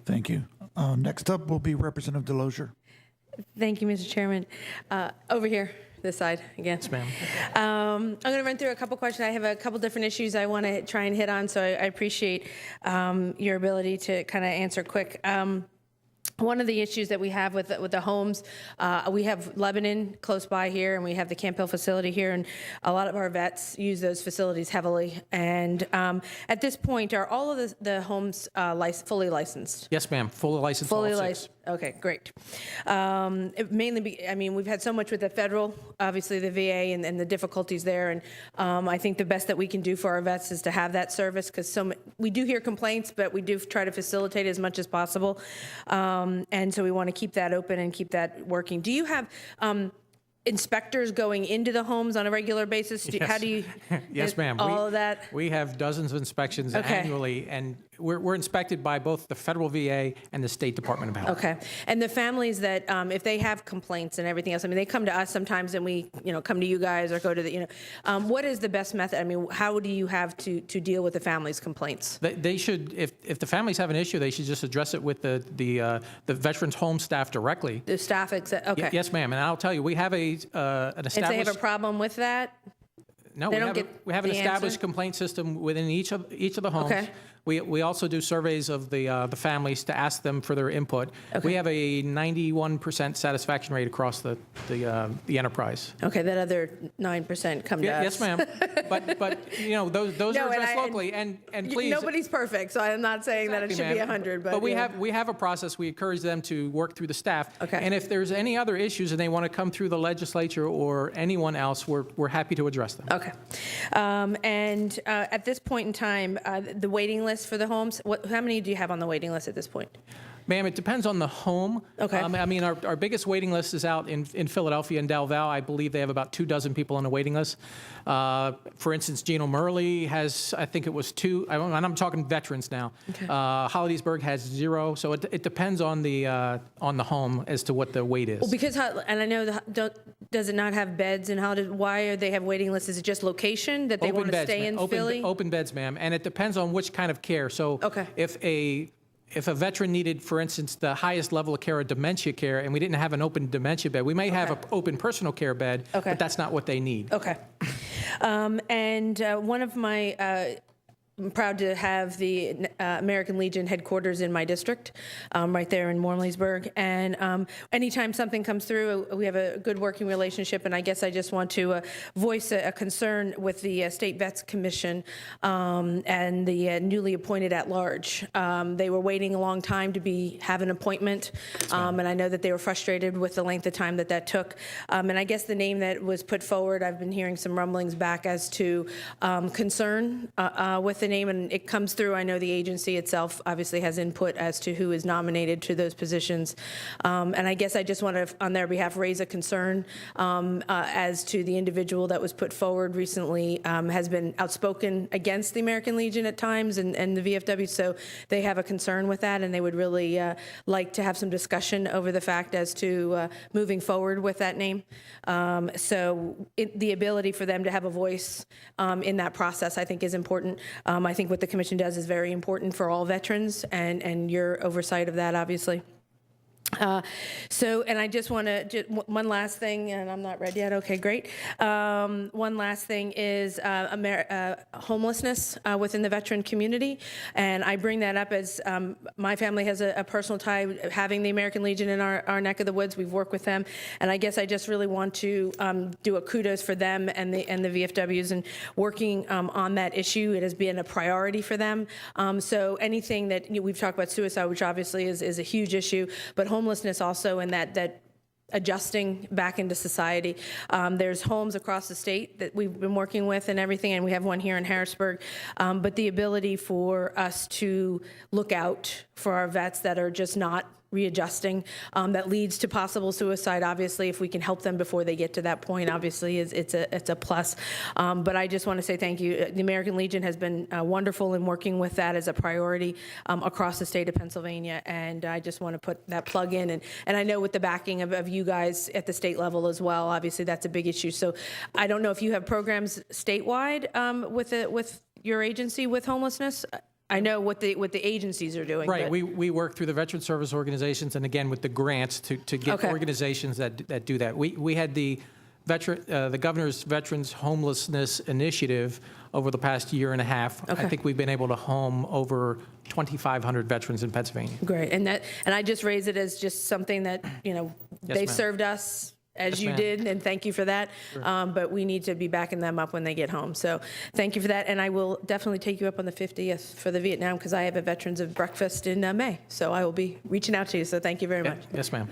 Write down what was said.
Thank you. Next up will be Representative Delozier. Thank you, Mr. Chairman. Over here, this side again. Yes, ma'am. I'm going to run through a couple questions. I have a couple different issues I want to try and hit on, so I appreciate your ability to kind of answer quick. One of the issues that we have with the homes, we have Lebanon close by here, and we have the Camp Hill facility here, and a lot of our vets use those facilities heavily. And at this point, are all of the homes fully licensed? Yes, ma'am. Fully licensed. Fully all six. licensed. Okay, great. I mean, we've had so much with the federal, obviously the VA and the difficulties there, and I think the best that we can do for our vets is to have that service, because we do hear complaints, but we do try to facilitate as much as possible, and so we want to keep that open and keep that working. Do you have inspectors going into the homes on a regular basis? Yes. How do you? Yes, ma'am. All of that? We have dozens of inspections annually, and we're inspected by both the federal VA and the State Department of Health. Okay. And the families that, if they have complaints and everything else, I mean, they come to us sometimes, and we, come to you guys or go to the, what is the best method? I mean, how do you have to deal with the families' complaints? They should, if the families have an issue, they should just address it with the Veterans Home staff directly. The staff, okay. Yes, ma'am. And I'll tell you, we have an established. If they have a problem with that? No, They we don't have, get we have an the established answer? complaint system within each of the homes. Okay. We also do surveys of the families to ask them for their input. Okay. We have a 91% satisfaction rate across the enterprise. Okay, that other 9% come to us. Yes, ma'am. But those No, are and addressed locally, and please. Nobody's perfect, so I'm not saying that it should be ma'am. 100, but. But we have a process. We encourage them to work through the staff. Okay. And if there's any other issues and they want to come through the legislature or anyone else, we're happy to address them. Okay. And at this point in time, the waiting list for the homes, how many do you have on the waiting list at this point? Ma'am, it depends on the home. Okay. I mean, our biggest waiting list is out in Philadelphia and Del Val. I believe they have about 24 people on the waiting list. For instance, Gino Murley has, I think it was 2, and I'm talking veterans now. Okay. Hollidaysburg has 0. So it depends on the home as to what the wait is. Well, because, and I know, does it not have beds in Holiday? Why do they have waiting lists? Is it just location that they want to stay in Philly? Open beds, ma'am. And it depends on which kind of care. So Okay. if a veteran needed, for instance, the highest level of care, a dementia care, and we didn't have an open dementia bed, we may have an open personal care bed, Okay. but that's not what they need. Okay. And one of my, I'm proud to have the American Legion headquarters in my district, right there in Morleysburg. And anytime something comes through, we have a good working relationship. And I guess I just want to voice a concern with the State Vets Commission and the newly appointed at-large. They were waiting a long time to have an appointment, and I know that they were frustrated with the length of time that took. And I guess the name that was put forward, I've been hearing some rumblings back as to concern with the name, and it comes through. I know the agency itself obviously has input as to who is nominated to those positions, and I guess I just want to, on their behalf, raise a concern as to the individual that was put forward recently has been outspoken against the American Legion at times and the VFW, so they have a concern with that, and they would really like to have some discussion over the fact as to moving forward with that name. So the ability for them to have a voice in that process, I think, is important. I think what the commission does is very important for all veterans, and your oversight of that, obviously. And I just want to, one last thing, and I'm not read yet. Okay, great. One last thing is homelessness within the veteran community. And I bring that up as my family has a personal tie having the American Legion in our neck of the woods. We've worked with them. And I guess I just really want to do a kudos for them and the VFWs and working on that issue. It has been a priority for them. So anything that we've talked about suicide, which obviously is a huge issue, but homelessness also, and that adjusting back into society. There's homes across the state that we've been working with and everything, and we have one here in Harrisburg. But the ability for us to look out for our vets that are just not readjusting, that leads to possible suicide. Obviously, if we can help them before they get to that point, obviously it's a plus. But I just want to say thank you. The American Legion has been wonderful in working with that as a priority across the state of Pennsylvania, and I just want to put that plug in. And I know with the backing of you guys at the state level as well, obviously that's a big issue. So I don't know if you have programs statewide with your agency with homelessness. I know what the agencies are doing. Right, but- we work through the veteran service organizations, and again, with the grants to get Okay. organizations that do that. We had the governor's Veterans Homelessness Initiative over the past year and a half. Okay. I think we've been able to home over 2,500 veterans in Pennsylvania. Great, and I just raise it as just something that, Yes, they've ma'am. served us as Yes, you ma'am. did, and thank you for that. But we need to be backing them up when they get home. So thank you for that, and I will definitely take you up on the 50th for the Vietnam, because I have a Veterans of Breakfast in May. So I will be reaching out to you, so thank you very much. Yes, ma'am.